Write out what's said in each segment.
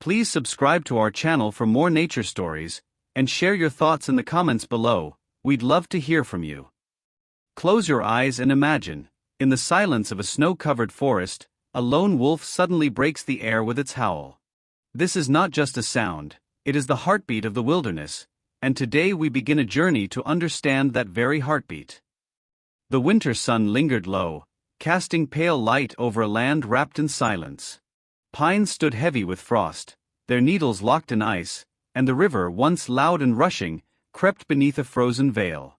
Please subscribe to our channel for more nature stories, and share your thoughts in the comments below. We'd love to hear from you. Close your eyes and imagine, in the silence of a snow-covered forest, a lone wolf suddenly breaks the air with its howl. This is not just a sound, it is the heartbeat of the wilderness, and today we begin a journey to understand that very heartbeat. The winter sun lingered low, casting pale light over a land wrapped in silence. Pines stood heavy with frost, their needles locked in ice, and the river, once loud and rushing, crept beneath a frozen veil.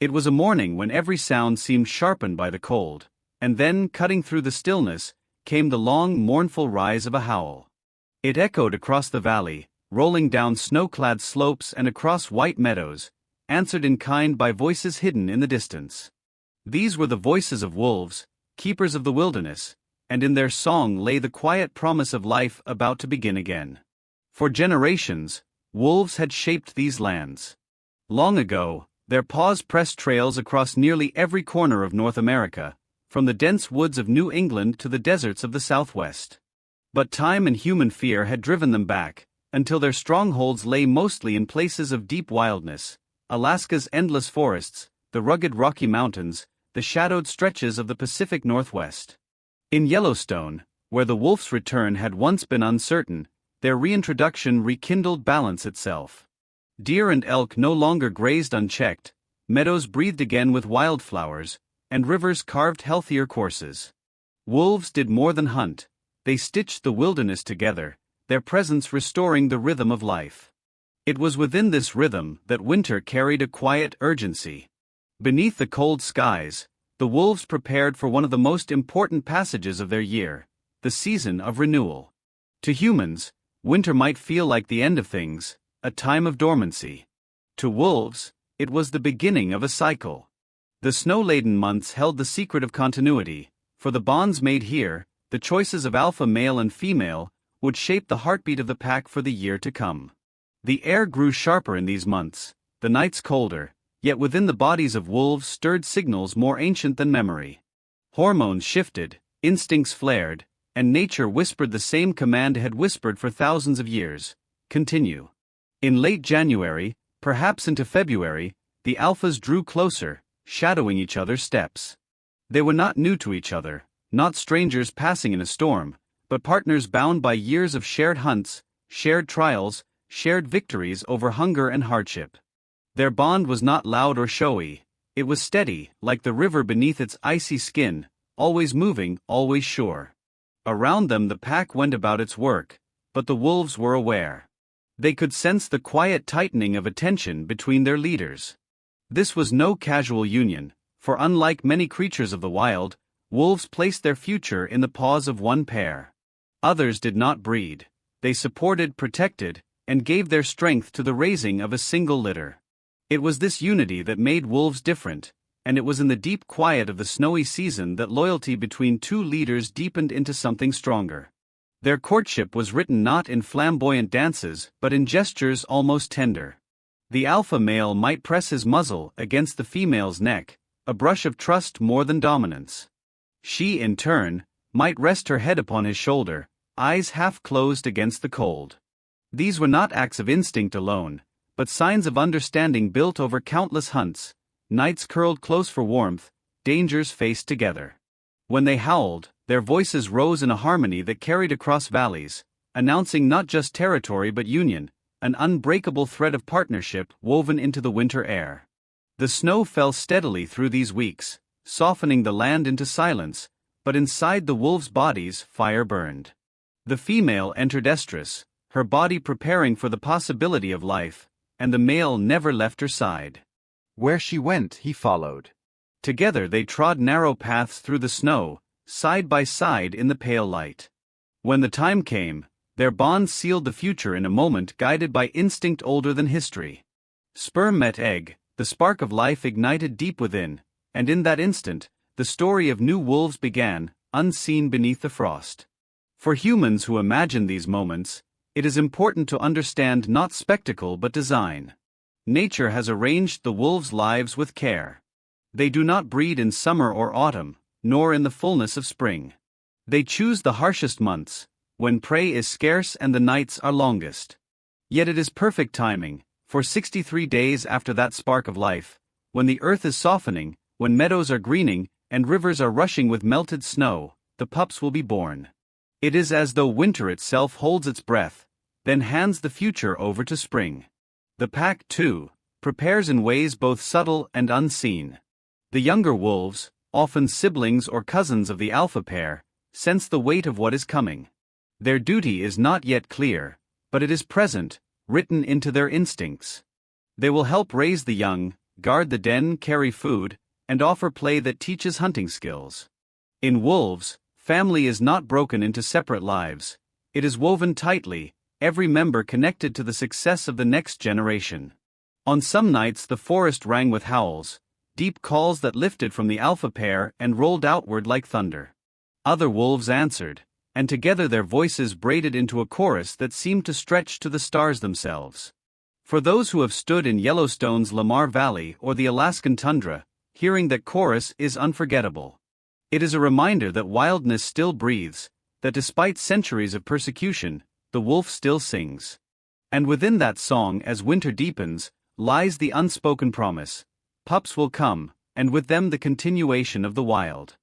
It was a morning when every sound seemed sharpened by the cold, and then, cutting through the stillness, came the long, mournful rise of a howl. It echoed across the valley, rolling down snow-clad slopes and across white meadows, answered in kind by voices hidden in the distance. These were the voices of wolves, keepers of the wilderness, and in their song lay the quiet promise of life about to begin again. For generations, wolves had shaped these lands. Long ago, their paws pressed trails across nearly every corner of North America, from the dense woods of New England to the deserts of the Southwest. But time and human fear had driven them back, until their strongholds lay mostly in places of deep wildness: Alaska's endless forests, the rugged Rocky Mountains, the shadowed stretches of the Pacific Northwest. In Yellowstone, where the wolf's return had once been uncertain, their reintroduction rekindled balance itself. Deer and elk no longer grazed unchecked, meadows breathed again with wildflowers, and rivers carved healthier courses. Wolves did more than hunt. They stitched the wilderness together, their presence restoring the rhythm of life. It was within this rhythm that winter carried a quiet urgency. Beneath the cold skies, the wolves prepared for one of the most important passages of their year, the season of renewal. To humans, winter might feel like the end of things, a time of dormancy. To wolves, it was the beginning of a cycle. The snow-laden months held the secret of continuity, for the bonds made here, the choices of alpha male and female, would shape the heartbeat of the pack for the year to come. The air grew sharper in these months, the nights colder, yet within the bodies of wolves stirred signals more ancient than memory. Hormones shifted, instincts flared, and nature whispered the same command it had whispered for thousands of years: continue. In late January, perhaps into February, the alphas drew closer, shadowing each other's steps. They were not new to each other, not strangers passing in a storm, but partners bound by years of shared hunts, shared trials, shared victories over hunger and hardship. Their bond was not loud or showy, it was steady, like the river beneath its icy skin, always moving, always sure. Around them the pack went about its work, but the wolves were aware. They could sense the quiet tightening of attention between their leaders. This was no casual union, for unlike many creatures of the wild, wolves placed their future in the paws of one pair. Others did not breed, they supported, protected, and gave their strength to the raising of a single litter. It was this unity that made wolves different, and it was in the deep quiet of the snowy season that loyalty between two leaders deepened into something stronger. Their courtship was written not in flamboyant dances but in gestures almost tender. The alpha male might press his muzzle against the female's neck, a brush of trust more than dominance. She, in turn, might rest her head upon his shoulder, eyes half closed against the cold. These were not acts of instinct alone, but signs of understanding built over countless hunts, nights curled close for warmth, dangers faced together. When they howled, their voices rose in a harmony that carried across valleys, announcing not just territory but union, an unbreakable thread of partnership woven into the winter air. The snow fell steadily through these weeks, softening the land into silence, but inside the wolves' bodies fire burned. The female entered estrus, her body preparing for the possibility of life, and the male never left her side. Where she went, he followed. Together they trod narrow paths through the snow, side by side in the pale light. When the time came, their bond sealed the future in a moment guided by instinct older than history. Sperm met egg, the spark of life ignited deep within, and in that instant, the story of new wolves began, unseen beneath the frost. For humans who imagine these moments, it is important to understand not spectacle but design. Nature has arranged the wolves' lives with care. They do not breed in summer or autumn, nor in the fullness of spring. They choose the harshest months, when prey is scarce and the nights are longest. Yet it is perfect timing, for 63 days after that spark of life, when the earth is softening, when meadows are greening, and rivers are rushing with melted snow, the pups will be born. It is as though winter itself holds its breath, then hands the future over to spring. The pack, too, prepares in ways both subtle and unseen. The younger wolves, often siblings or cousins of the alpha pair, sense the weight of what is coming. Their duty is not yet clear, but it is present, written into their instincts. They will help raise the young, guard the den, carry food, and offer play that teaches hunting skills. In wolves, family is not broken into separate lives, it is woven tightly, every member connected to the success of the next generation. On some nights the forest rang with howls, deep calls that lifted from the alpha pair and rolled outward like thunder. Other wolves answered, and together their voices braided into a chorus that seemed to stretch to the stars themselves. For those who have stood in Yellowstone's Lamar Valley or the Alaskan tundra, hearing that chorus is unforgettable. It is a reminder that wildness still breathes, that despite centuries of persecution, the wolf still sings. And within that song, as winter deepens, lies the unspoken promise: pups will come, and with them the continuation of the wild.